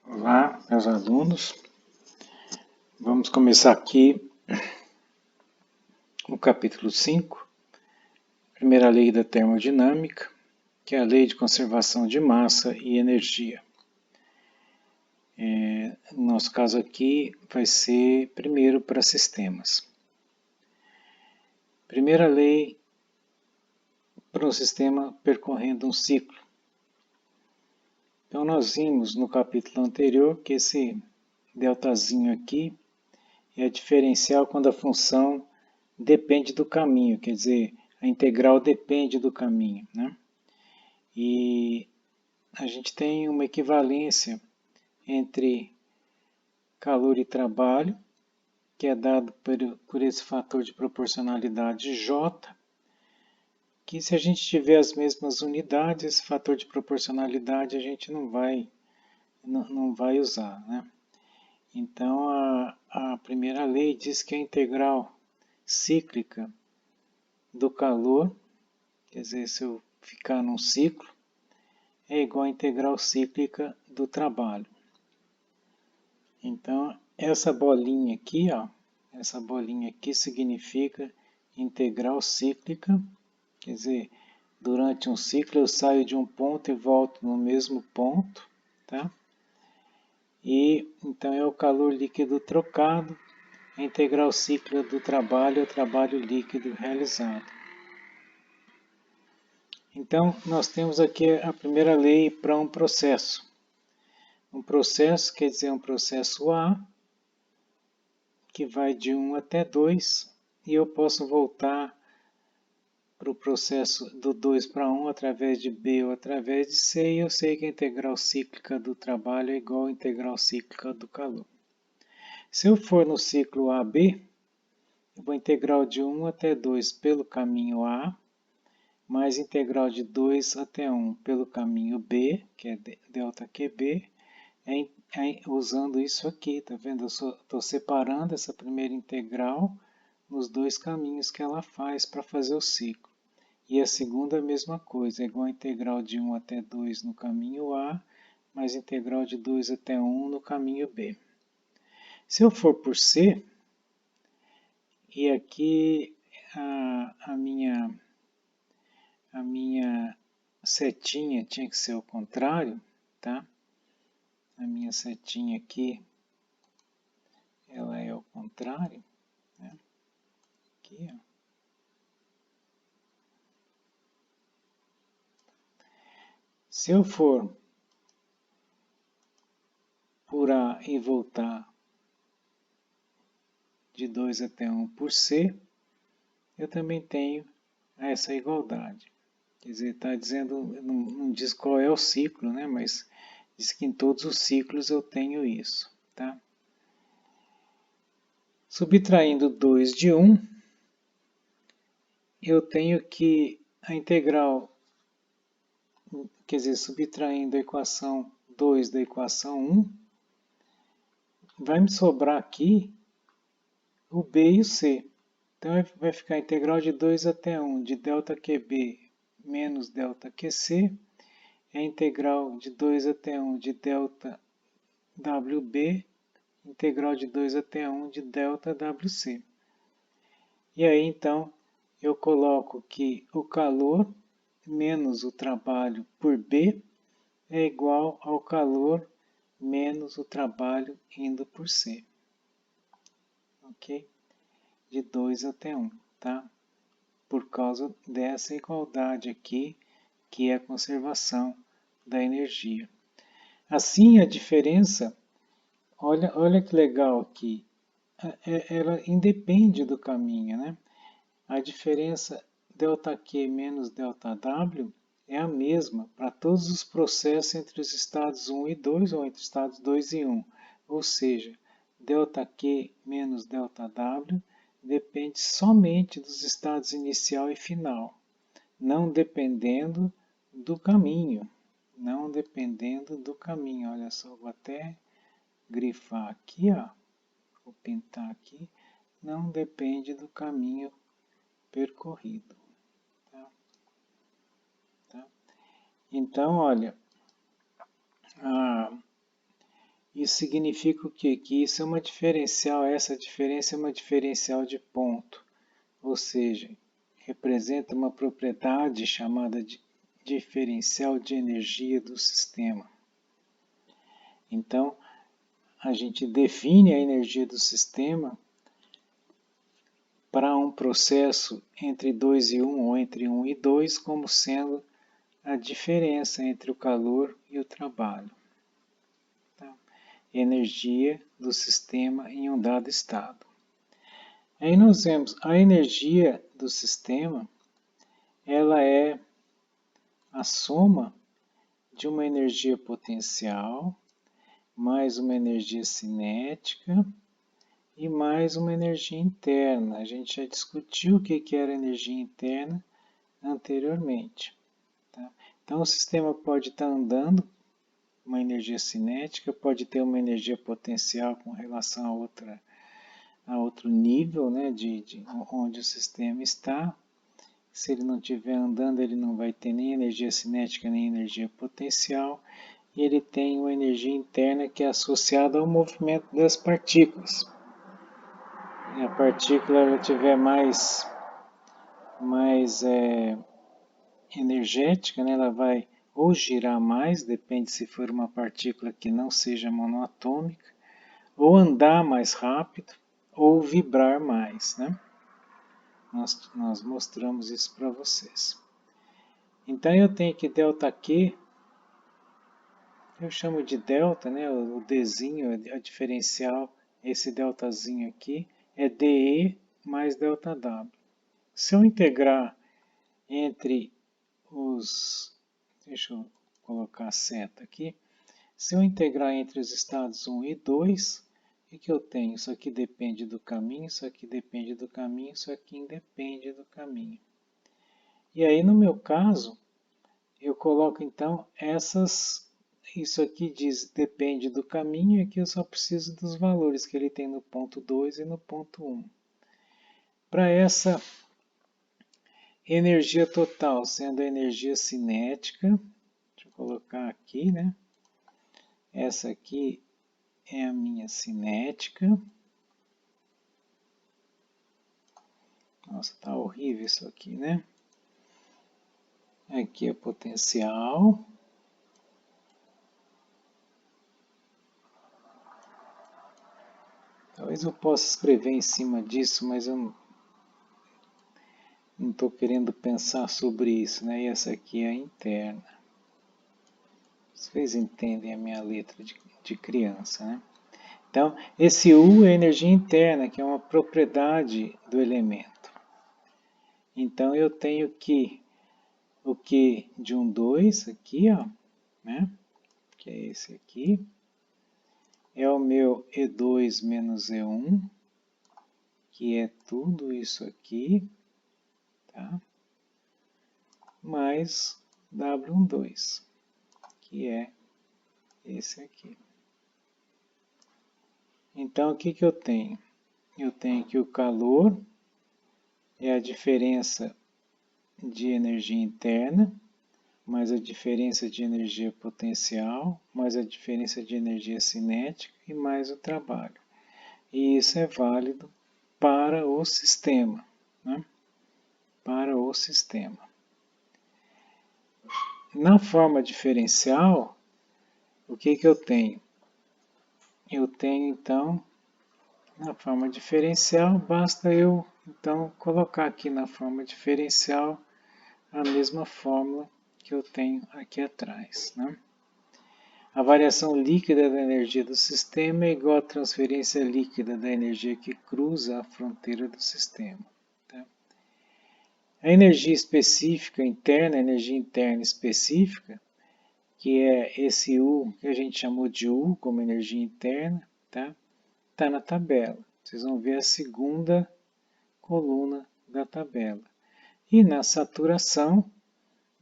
Olá, meus alunos. Vamos começar aqui o capítulo 5, primeira lei da termodinâmica, que é a lei de conservação de massa e energia. No nosso caso aqui vai ser primeiro para sistemas. Primeira lei para um sistema percorrendo um ciclo. Então nós vimos no capítulo anterior que esse deltazinho aqui é diferencial quando a função depende do caminho, quer dizer, a integral depende do caminho, né? E a gente tem uma equivalência entre calor e trabalho, que é dado por esse fator de proporcionalidade J, que se a gente tiver as mesmas unidades, esse fator de proporcionalidade a gente não vai usar, né? Então a primeira lei diz que a integral cíclica do calor, quer dizer, se eu ficar num ciclo, é igual à integral cíclica do trabalho. Então, essa bolinha aqui, ó, essa bolinha aqui significa integral cíclica, quer dizer, durante um ciclo eu saio de um ponto e volto no mesmo ponto, tá? E então é o calor líquido trocado, a integral cíclica do trabalho é o trabalho líquido realizado. Então, nós temos aqui a primeira lei para um processo. Um processo quer dizer um processo A, que vai de 1 até 2, e eu posso voltar para o processo do 2 para 1 através de B ou através de C, e eu sei que a integral cíclica do trabalho é igual à integral cíclica do calor. Se eu for no ciclo AB, eu vou integral de 1 até 2 pelo caminho A, mais integral de 2 até 1 pelo caminho B, que é ΔQB, usando isso aqui, tá vendo? Eu estou separando essa primeira integral nos dois caminhos que ela faz para fazer o ciclo. E a segunda a mesma coisa, é igual a integral de 1 até 2 no caminho A, mais integral de 2 até 1 no caminho B. Se eu for por C, e aqui a minha setinha tinha que ser o contrário, tá? A minha setinha aqui, ela é o contrário, né? Aqui, ó. Se eu for por A e voltar de 2 até 1 por C, eu também tenho essa igualdade. Quer dizer, está dizendo, não diz qual é o ciclo, né? Mas diz que em todos os ciclos eu tenho isso, tá? Subtraindo 2 de 1, eu tenho que a integral, quer dizer, subtraindo a equação 2 da equação 1, vai me sobrar aqui o B e o C. Então vai ficar a integral de 2 até 1 de ΔQB menos ΔQC, é a integral de 2 até 1 de ΔWB, integral de 2 até 1 de ΔWC. E aí então eu coloco que o calor menos o trabalho por B é igual ao calor menos o trabalho indo por C. Ok? De 2 até 1, tá? Por causa dessa igualdade aqui, que é a conservação da energia. Assim, a diferença, olha que legal aqui, ela independe do caminho, né? A diferença ΔQ menos ΔW é a mesma para todos os processos entre os estados 1 e 2 ou entre os estados 2 e 1. Ou seja, ΔQ menos ΔW depende somente dos estados inicial e final, não dependendo do caminho. Não dependendo do caminho. Olha só, vou até grifar aqui, ó. Vou pintar aqui. Não depende do caminho percorrido. Tá? Então, olha, Isso significa o quê? Que isso é uma diferencial, essa diferença é uma diferencial de ponto, ou seja, representa uma propriedade chamada de diferencial de energia do sistema. Então, a gente define a energia do sistema para um processo entre 2 e 1 ou entre 1 e 2 como sendo a diferença entre o calor e o trabalho. Tá? Energia do sistema em um dado estado. Aí nós vemos a energia do sistema, ela é a soma de uma energia potencial, mais uma energia cinética e mais uma energia interna. A gente já discutiu o que era energia interna anteriormente. Tá? Então o sistema pode estar andando, uma energia cinética, pode ter uma energia potencial com relação a outro nível, né, de onde o sistema está. Se ele não estiver andando, ele não vai ter nem energia cinética nem energia potencial. E ele tem uma energia interna que é associada ao movimento das partículas. E a partícula ela tiver mais energética, né, ela vai ou girar mais, depende se for uma partícula que não seja monoatômica, ou andar mais rápido, ou vibrar mais, né? Nós mostramos isso para vocês. Então eu tenho que ΔQ, eu chamo de delta, né? O Dzinho, a diferencial, esse deltazinho aqui, é dE mais ΔW. Se eu integrar entre os... Deixa eu colocar a seta aqui. Se eu integrar entre os estados 1 e 2, o que eu tenho? Isso aqui depende do caminho, isso aqui depende do caminho, isso aqui independe do caminho. E aí, no meu caso, eu coloco então isso aqui diz depende do caminho, e aqui eu só preciso dos valores que ele tem no ponto 2 e no ponto 1. Para essa energia total, sendo a energia cinética, deixa eu colocar aqui, né? Essa aqui é a minha cinética. Nossa, tá horrível isso aqui, né? Aqui é potencial. Talvez eu possa escrever em cima disso, mas eu não estou querendo pensar sobre isso, né? E essa aqui é a interna. Vocês entendem a minha letra de criança, né? Então, esse U é energia interna, que é uma propriedade do elemento. Então, eu tenho que o Q de 1, 2, aqui, ó, né? Que é esse aqui. É o meu E2 menos E1, que é tudo isso aqui, tá? Mais W12, que é esse aqui. Então, o que eu tenho? Eu tenho que o calor é a diferença de energia interna, mais a diferença de energia potencial, mais a diferença de energia cinética e mais o trabalho. E isso é válido para o sistema, né? Para o sistema. Na forma diferencial, o que eu tenho? Eu tenho, então, na forma diferencial, basta eu, então, colocar aqui na forma diferencial a mesma fórmula que eu tenho aqui atrás, né? A variação líquida da energia do sistema é igual à transferência líquida da energia que cruza a fronteira do sistema. Tá? A energia específica interna, a energia interna específica, que é esse U que a gente chamou de U como energia interna, tá? Tá na tabela. Vocês vão ver a segunda coluna da tabela. E na saturação,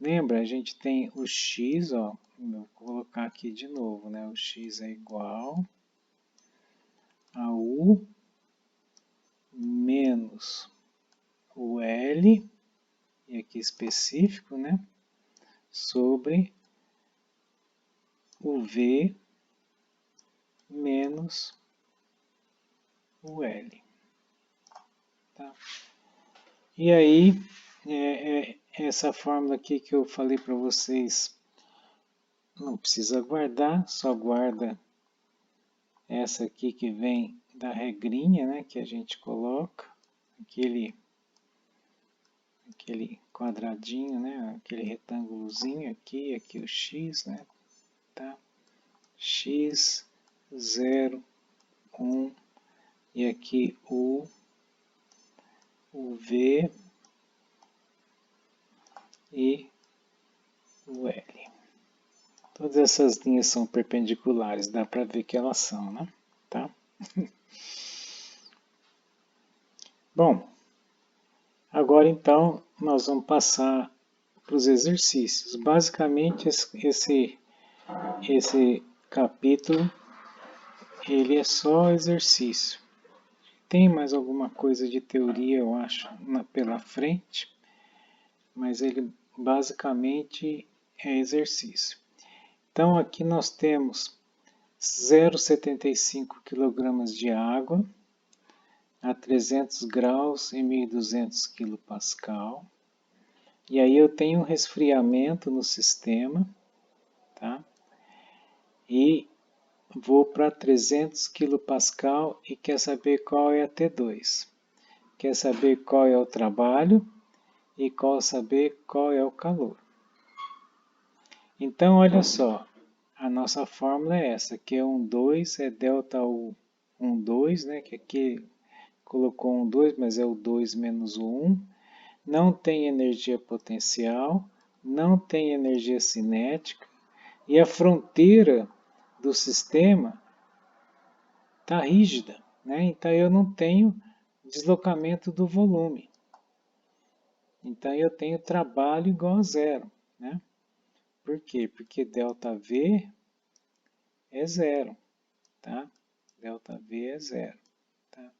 lembra, a gente tem o X, ó, vou colocar aqui de novo, né? O X é igual a U menos o L, e aqui específico, né? Sobre o V menos o L. Tá? E aí, essa fórmula aqui que eu falei para vocês, não precisa guardar, só guarda essa aqui que vem da regrinha, né, que a gente coloca, aquele quadradinho, né, aquele retângulozinho aqui, aqui o x, né, tá? X, 0, 1, e aqui o V e o L. Todas essas linhas são perpendiculares, dá para ver que elas são, né? Tá? Bom, agora então nós vamos passar para os exercícios. Basicamente esse capítulo ele é só exercício. Tem mais alguma coisa de teoria, eu acho, pela frente, mas ele basicamente é exercício. Então aqui nós temos 0,75 kg de água a 300 graus e 1.200 kPa. E aí eu tenho um resfriamento no sistema, tá? E vou para 300 kPa e quer saber qual é a T2. Quer saber qual é o trabalho e saber qual é o calor. Então, olha só, a nossa fórmula é essa, Q12 é ΔU12, né, que aqui colocou um 2, mas é o 2 menos o 1. Não tem energia potencial, não tem energia cinética, e a fronteira do sistema está rígida, né? Então eu não tenho deslocamento do volume. Então eu tenho trabalho igual a zero, né? Por quê? Porque ΔV é zero, tá? ΔV é zero, tá?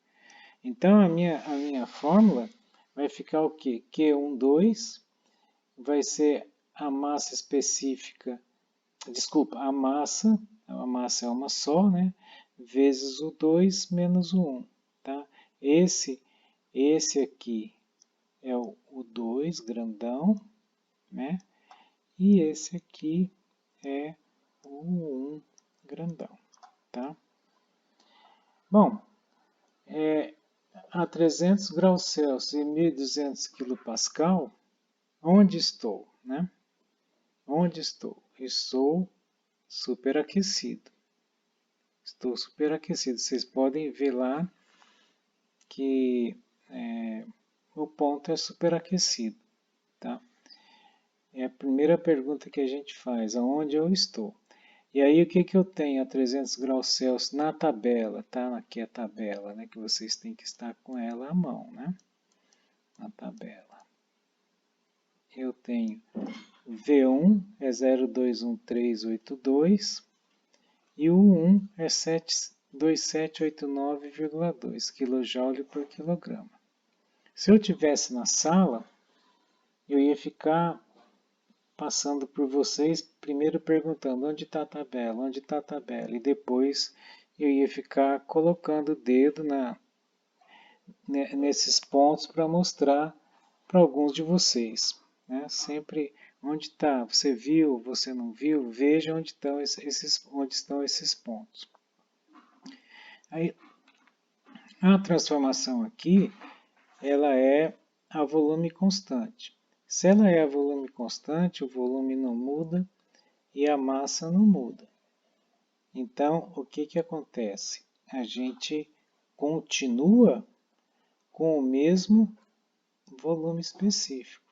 Então a minha fórmula vai ficar o quê? Q12 vai ser a massa específica, desculpa, a massa é uma só, né? Vezes o 2 menos o 1, tá? Esse aqui é o 2 grandão, né? E esse aqui é o 1 grandão, tá? Bom, a 300 graus Celsius e 1.200 kPa, onde estou, né? Onde estou? Estou superaquecido. Estou superaquecido. Vocês podem ver lá que o ponto é superaquecido, tá? É a primeira pergunta que a gente faz, aonde eu estou? E aí o que eu tenho a 300 graus Celsius na tabela, tá? Aqui é a tabela, né? Que vocês têm que estar com ela à mão, né? Na tabela. Eu tenho V1 é 0,21382 e o 1 é 2789,2 kJ por quilograma. Se eu tivesse na sala, eu ia ficar passando por vocês, primeiro perguntando onde está a tabela, onde está a tabela, e depois eu ia ficar colocando o dedo nesses pontos para mostrar para alguns de vocês. Né? Sempre onde está, você viu, você não viu, veja onde estão esses pontos. Aí, a transformação aqui, ela é a volume constante. Se ela é a volume constante, o volume não muda e a massa não muda. Então, o que acontece? A gente continua com o mesmo volume específico.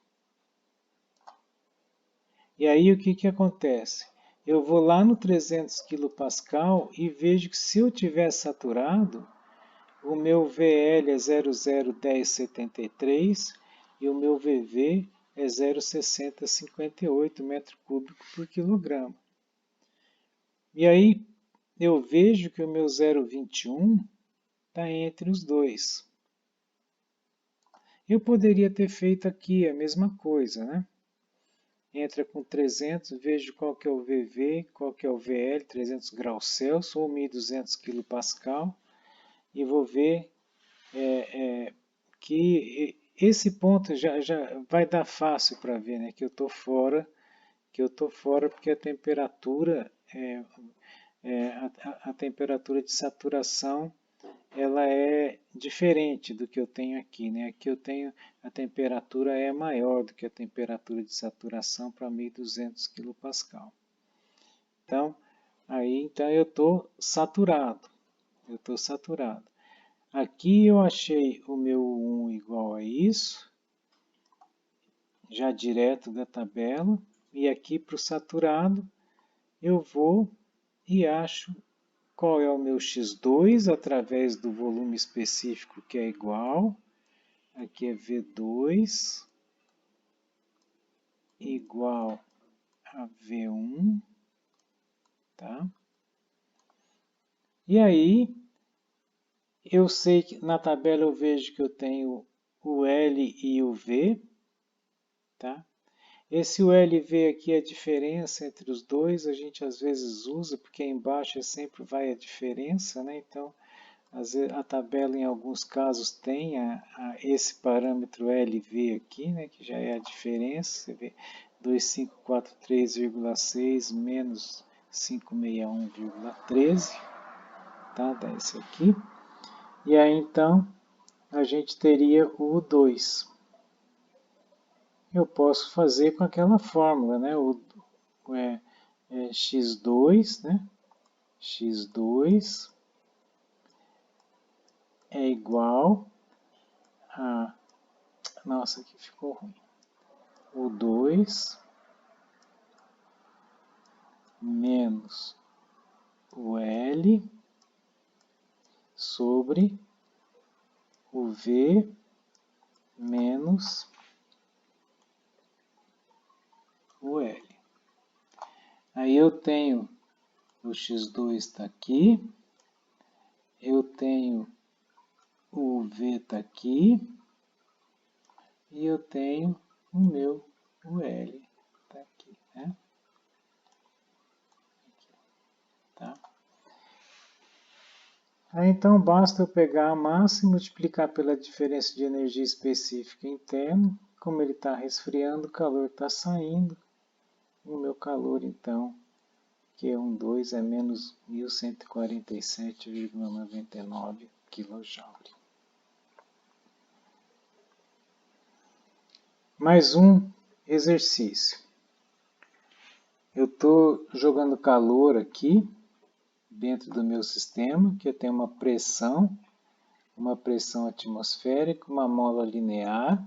E aí, o que acontece? Eu vou lá no 300 kPa e vejo que se eu tiver saturado, o meu VL é 0,01073 e o meu VV é 0,6058 metro cúbico por quilograma. E aí eu vejo que o meu 0,21 está entre os dois. Eu poderia ter feito aqui a mesma coisa, né? entra com 300, vejo qual que é o VV, qual que é o VL, 300 graus Celsius ou 1.200 kPa, e vou ver que esse ponto já vai dar fácil para ver, né, que eu estou fora, porque a temperatura, a temperatura de saturação ela é diferente do que eu tenho aqui, né? Aqui eu tenho a temperatura é maior do que a temperatura de saturação para 1.200 kPa. Então, então eu estou saturado. Aqui eu achei o meu 1 igual a isso, já direto da tabela, e aqui para o saturado eu vou e acho qual é o meu x2 através do volume específico que é igual. Aqui é V2 igual a V1, tá? E aí, eu sei que na tabela eu vejo que eu tenho o L e o V, tá? Esse ULV aqui é a diferença entre os dois, a gente às vezes usa, porque embaixo sempre vai a diferença, né? Então, às vezes, a tabela em alguns casos tem esse parâmetro LV aqui, né? Que já é a diferença, você vê 2543,6 menos 561,13, tá? Dá esse aqui. E aí, então, a gente teria o 2. Eu posso fazer com aquela fórmula, né? X2, né? X2 é igual a... Nossa, aqui ficou ruim. O 2 menos o L sobre o V menos o L. Aí eu tenho o X2 está aqui, eu tenho o V está aqui, e eu tenho o L está aqui, né? Tá? Aí, então basta eu pegar a massa e multiplicar pela diferença de energia específica interna. Como ele está resfriando, o calor está saindo. O meu calor, então, Q12 é menos 1147,99 kJ. Mais um exercício. Eu estou jogando calor aqui dentro do meu sistema, que eu tenho uma pressão atmosférica, uma mola linear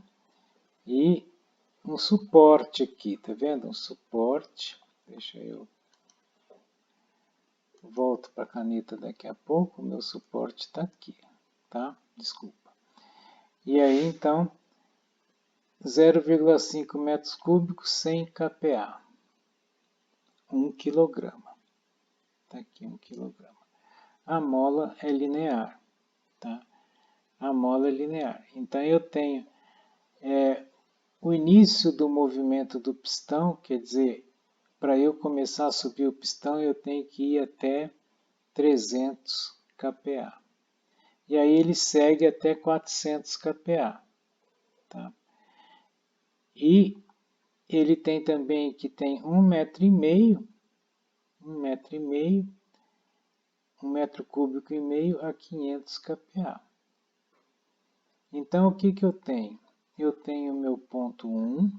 e um suporte aqui, tá vendo? Um suporte. Deixa eu volto para a caneta daqui a pouco, o meu suporte está aqui, tá? Desculpa. E aí, então, 0,5 metros cúbicos 100 kPa. 1 kg. Está aqui 1 kg. A mola é linear, tá? A mola é linear. Então, eu tenho o início do movimento do pistão, quer dizer, para eu começar a subir o pistão, eu tenho que ir até 300 kPa. E aí ele segue até 400 kPa. Tá? E ele tem também que tem 1,5 metro, 1 metro cúbico e meio a 500 kPa. Então, o que eu tenho? Eu tenho o meu ponto 1.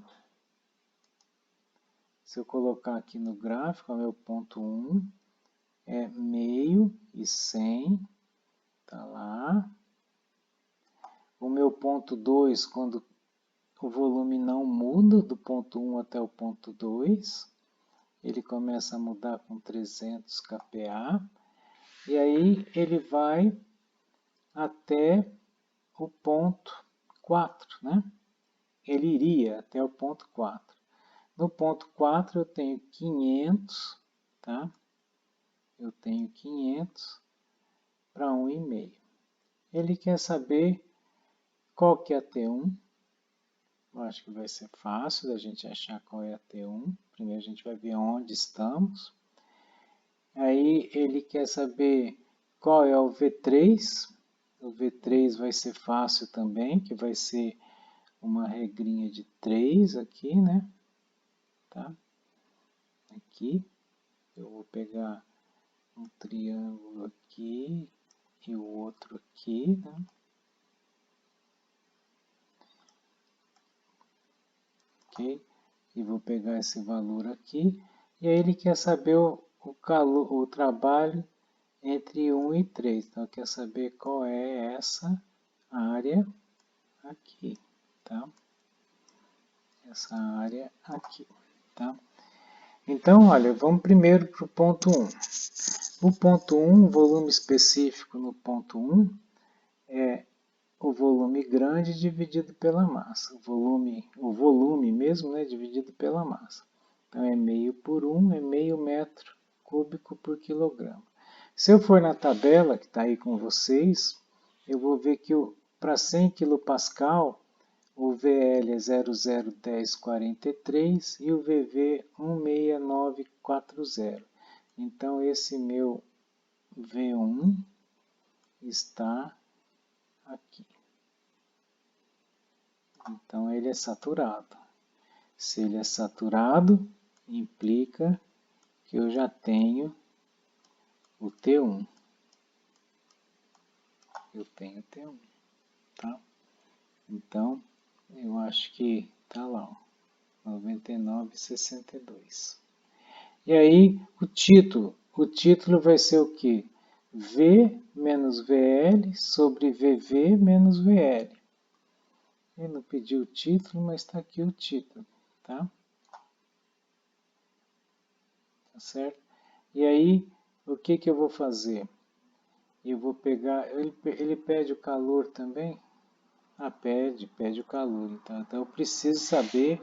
Se eu colocar aqui no gráfico, o meu ponto 1 é meio e 100. Tá lá. O meu ponto 2, quando o volume não muda do ponto 1 até o ponto 2, ele começa a mudar com 300 kPa, e aí ele vai até o ponto 4, né? Ele iria até o ponto 4. No ponto 4 eu tenho 500, tá? Eu tenho 500 para 1,5. Ele quer saber qual que é a T1. Eu acho que vai ser fácil da gente achar qual é a T1. Primeiro a gente vai ver onde estamos. Aí ele quer saber qual é o V3. O V3 vai ser fácil também, que vai ser uma regrinha de 3 aqui, né? Tá? Aqui. Eu vou pegar um triângulo aqui e o outro aqui, né? Ok? E vou pegar esse valor aqui. E aí ele quer saber o trabalho entre 1 e 3. Então, quer saber qual é essa área aqui, tá? Essa área aqui, tá? Então, olha, vamos primeiro para o ponto 1. O ponto 1, o volume específico no ponto 1 é o volume grande dividido pela massa. O volume mesmo, né, dividido pela massa. Então, é meio por 1, é meio metro cúbico por quilograma. Se eu for na tabela que está aí com vocês, eu vou ver que para 100 kPa, o VL é 001043 e o VV 16940. Então, esse meu V1 está aqui. Então, ele é saturado. Se ele é saturado, implica que eu já tenho o T1. Eu tenho T1, tá? Então, eu acho que tá lá, ó, 99,62. E aí, o título vai ser o quê? V menos VL sobre VV menos VL. Ele não pediu o título, mas está aqui o título, tá? Tá certo? E aí, o que eu vou fazer? Eu vou pegar, ele pede o calor também? Ah, pede o calor. Então eu preciso saber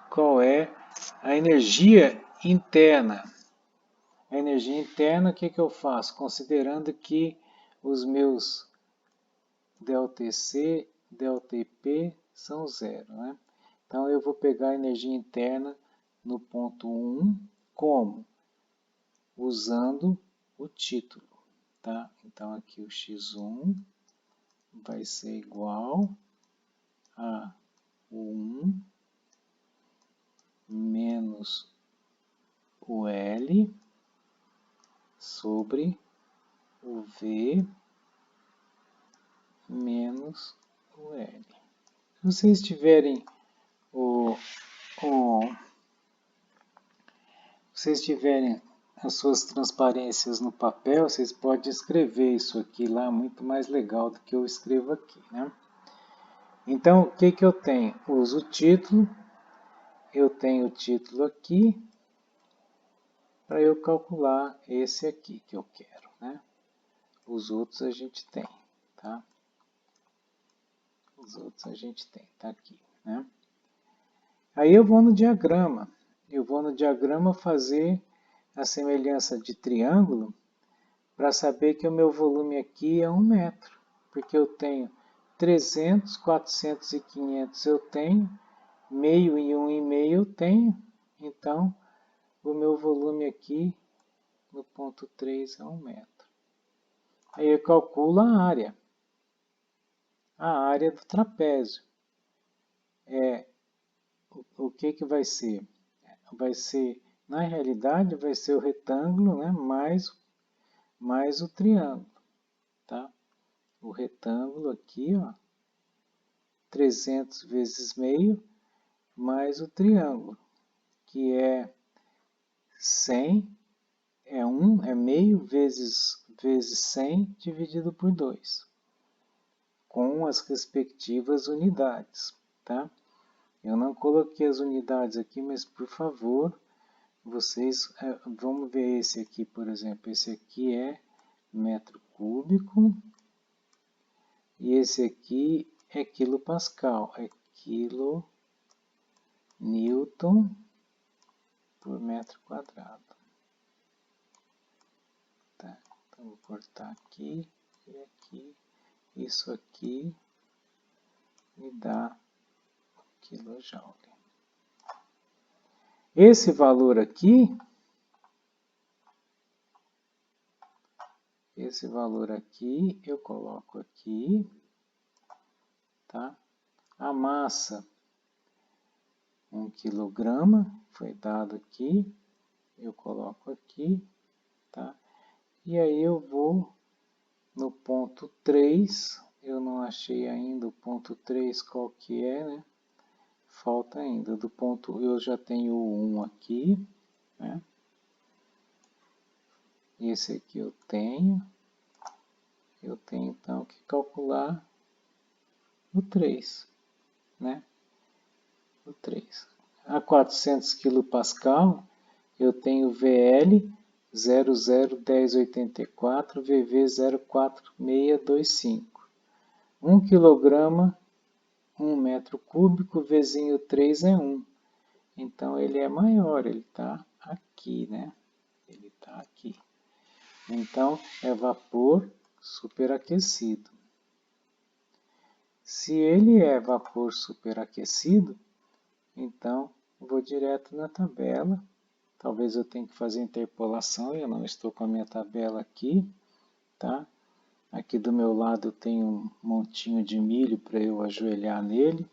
qual é a energia interna. A energia interna, o que eu faço? Considerando que os meus ΔTC, ΔTP são zero, né? Então eu vou pegar a energia interna no ponto 1, como? Usando o título, tá? Então aqui o X1 vai ser igual a 1 menos o L sobre o V menos o L. Se vocês tiverem vocês tiverem as suas transparências no papel, vocês podem escrever isso aqui lá, muito mais legal do que eu escrevo aqui, né? Então, o que eu tenho? Uso o título, eu tenho o título aqui, para eu calcular esse aqui que eu quero, né? Os outros a gente tem, tá? Os outros a gente tem, tá aqui, né? Aí eu vou no diagrama. Eu vou no diagrama fazer a semelhança de triângulo para saber que o meu volume aqui é 1 metro. Porque eu tenho 300, 400 e 500 eu tenho, meio e 1,5 eu tenho. Então, o meu volume aqui no ponto 3 é 1 metro. Aí eu calculo a área do trapézio. O que vai ser? Vai ser, na realidade, vai ser o retângulo, né, mais o triângulo, tá? O retângulo aqui, ó, 300 vezes meio, mais o triângulo, que é 100, é meio vezes 100 dividido por 2, com as respectivas unidades, tá? Eu não coloquei as unidades aqui, mas por favor, vocês, vamos ver esse aqui, por exemplo. Esse aqui é metro cúbico e esse aqui é quilopascal, é quilo newton por metro quadrado. Tá, então vou cortar aqui e aqui. Isso aqui me dá o kJ. Esse valor aqui, eu coloco aqui, tá? A massa, 1 kg, foi dado aqui, eu coloco aqui, tá? E aí eu vou no ponto 3, eu não achei ainda o ponto 3 qual que é, né? Falta ainda, do ponto, eu já tenho o 1 aqui, né? Esse aqui eu tenho então que calcular o 3, né? O 3. A 400 kPa, eu tenho VL 001084, VV 04625. 1 kg, 1 metro cúbico, Vzinho 3 é 1. Então, ele é maior, ele está aqui, né? Ele está aqui. Então, é vapor superaquecido. Se ele é vapor superaquecido, então, vou direto na tabela. Talvez eu tenha que fazer interpolação, eu não estou com a minha tabela aqui, tá? Aqui do meu lado eu tenho um montinho de milho para eu ajoelhar nele.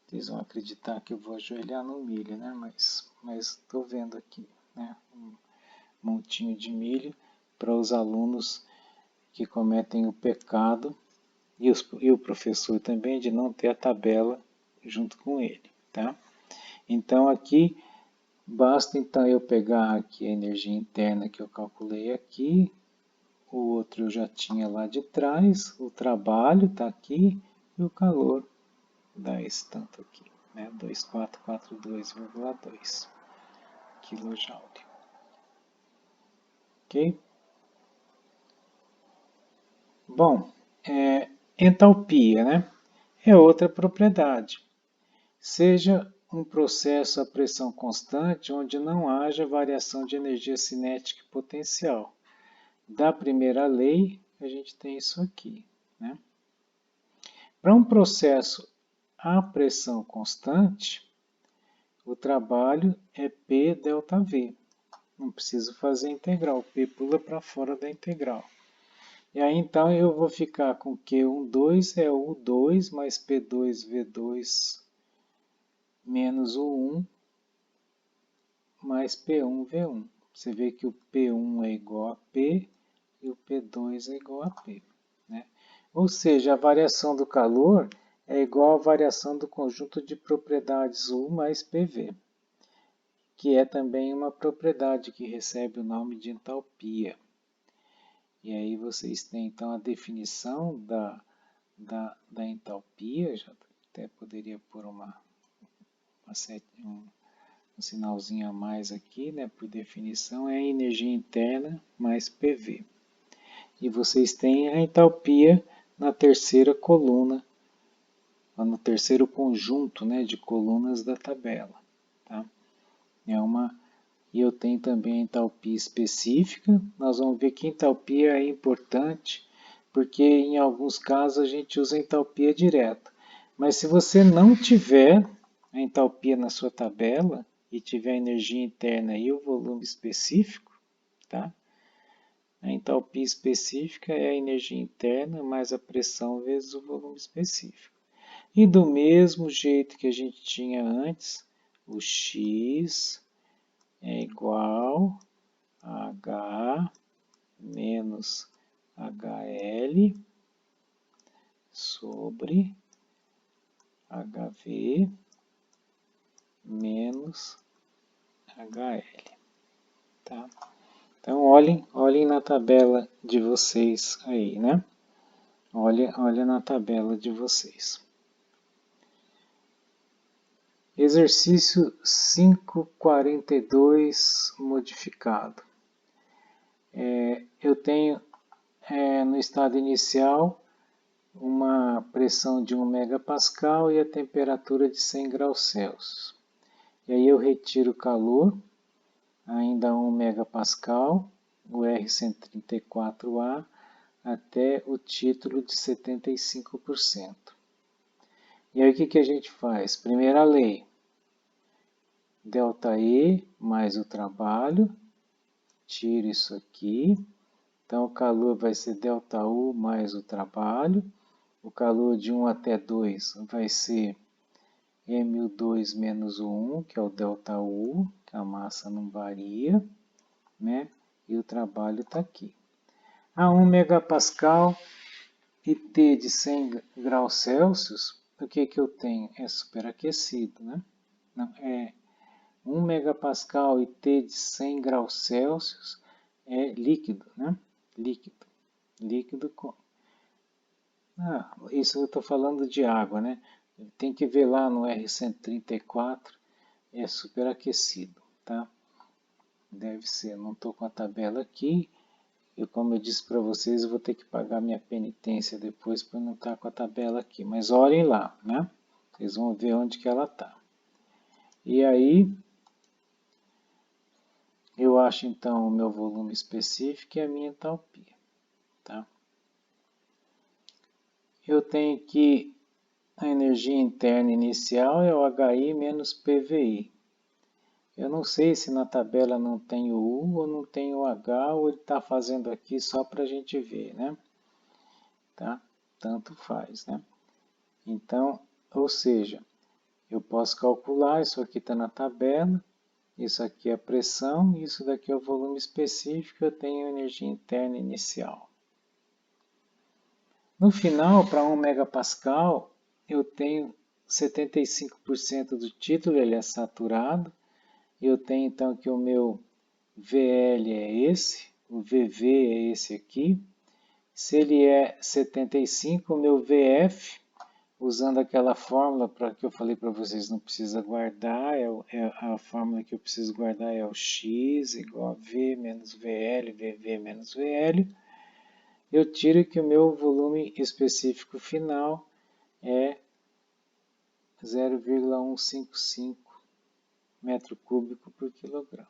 Vocês vão acreditar que eu vou ajoelhar no milho, né? Mas estou vendo aqui, né? Um montinho de milho para os alunos que cometem o pecado e o professor também de não ter a tabela junto com ele, tá? Então aqui basta então eu pegar aqui a energia interna que eu calculei aqui, o outro eu já tinha lá de trás, o trabalho está aqui e o calor dá esse tanto aqui, né? 2442,2 kJ. Ok? Bom, entalpia, né? É outra propriedade. Seja um processo a pressão constante onde não haja variação de energia cinética e potencial. Da primeira lei, a gente tem isso aqui, né? Para um processo a pressão constante, o trabalho é P ΔV. Não preciso fazer integral, P pula para fora da integral. E aí então eu vou ficar com Q12 é U2 mais P2V2 menos U1 mais P1V1. Você vê que o P1 é igual a P e o P2 é igual a P, né? Ou seja, a variação do calor é igual à variação do conjunto de propriedades U mais PV, que é também uma propriedade que recebe o nome de entalpia. E aí vocês têm então a definição da entalpia, já até poderia pôr um sinalzinho a mais aqui, né, por definição, é a energia interna mais PV. E vocês têm a entalpia na terceira coluna, no terceiro conjunto, né, de colunas da tabela. Tá? E eu tenho também a entalpia específica. Nós vamos ver que entalpia é importante, porque em alguns casos a gente usa entalpia direta. Mas se você não tiver a entalpia na sua tabela e tiver a energia interna e o volume específico, tá? A entalpia específica é a energia interna mais a pressão vezes o volume específico. E do mesmo jeito que a gente tinha antes, o X é igual a H menos HL sobre HV menos HL. Tá? Então, olhem na tabela de vocês aí, né? Olha na tabela de vocês. Exercício 542 modificado. Eu tenho no estado inicial uma pressão de 1 megapascal e a temperatura de 100 graus Celsius. E aí eu retiro o calor, ainda 1 megapascal, o R134A, até o título de 75%. E aí o que a gente faz? Primeira lei, ΔE mais o trabalho, tiro isso aqui. Então o calor vai ser ΔU mais o trabalho. O calor de 1 até 2 vai ser MU2 menos o 1, que é o ΔU, que a massa não varia, né? E o trabalho está aqui. A 1 megapascal e T de 100 graus Celsius, o que eu tenho? É superaquecido, né? Não, é 1 megapascal e T de 100 graus Celsius é líquido, né? Líquido. Líquido com... isso eu estou falando de água, né? Tem que ver lá no R134, é superaquecido, tá? Deve ser, não estou com a tabela aqui. E como eu disse para vocês, eu vou ter que pagar minha penitência depois por não estar com a tabela aqui. Mas olhem lá, né? Vocês vão ver onde que ela está. E aí, eu acho então o meu volume específico e a minha entalpia, tá? Eu tenho que a energia interna inicial é o HI menos PVI. Eu não sei se na tabela não tem o U ou não tem o H, ou ele está fazendo aqui só para a gente ver, né? Tá? Tanto faz, né? Então, ou seja, eu posso calcular, isso aqui está na tabela, isso aqui é a pressão, isso daqui é o volume específico, eu tenho energia interna inicial. No final, para 1 megapascal, eu tenho 75% do título, ele é saturado. Eu tenho então que o meu VL é esse, o VV é esse aqui. Se ele é 75, o meu VF, usando aquela fórmula que eu falei para vocês, não precisa guardar, a fórmula que eu preciso guardar é o X igual a V menos VL, VV menos VL. Eu tiro que o meu volume específico final é 0,155 metro cúbico por quilograma.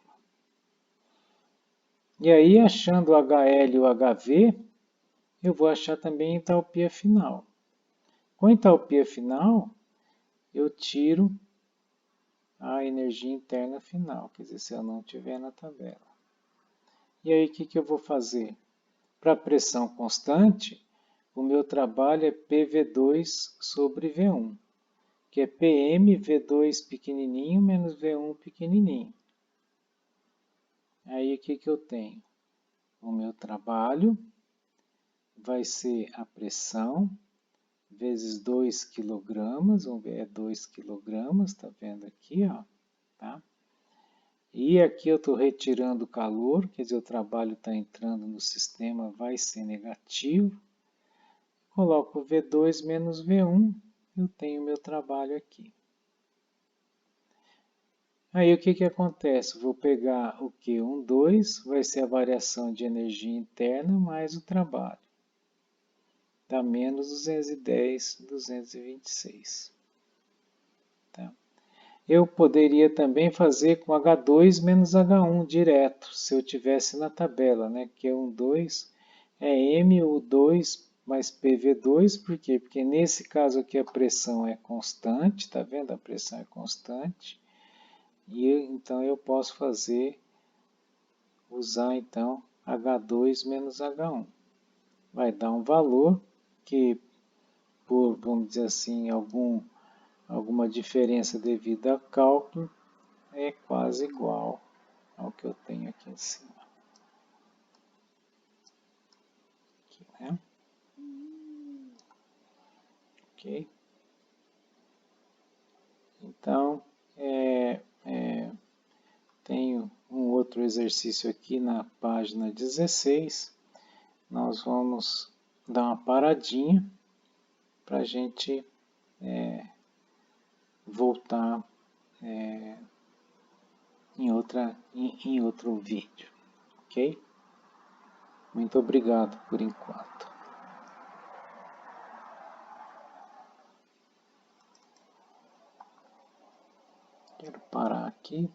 E aí, achando o HL e o HV, eu vou achar também a entalpia final. Com a entalpia final, eu tiro a energia interna final, quer dizer, se eu não tiver na tabela. E aí, o que eu vou fazer? Para pressão constante, o meu trabalho é PV2 sobre V1, que é PM V2 pequenininho menos V1 pequenininho. Aí, o que eu tenho? O meu trabalho vai ser a pressão vezes 2 kg, vamos ver, é 2 kg, tá vendo aqui, ó, tá? E aqui eu estou retirando o calor, quer dizer, o trabalho está entrando no sistema, vai ser negativo. Coloco V2 menos V1, eu tenho meu trabalho aqui. Aí o que acontece? Vou pegar o Q1, 2, vai ser a variação de energia interna mais o trabalho. Dá menos 210, 226. Tá? Eu poderia também fazer com H2 menos H1 direto, se eu tivesse na tabela, né? Q1, 2 é MU2 mais PV2, por quê? Porque nesse caso aqui a pressão é constante, tá vendo? A pressão é constante. E então eu posso usar então H2 menos H1. Vai dar um valor que, por, vamos dizer assim, alguma diferença devido a cálculo, é quase igual ao que eu tenho aqui em cima. Aqui, né? Ok? Então, tenho um outro exercício aqui na página 16. Nós vamos dar uma paradinha para a gente voltar em outro vídeo, ok? Muito obrigado por enquanto. Quero parar aqui.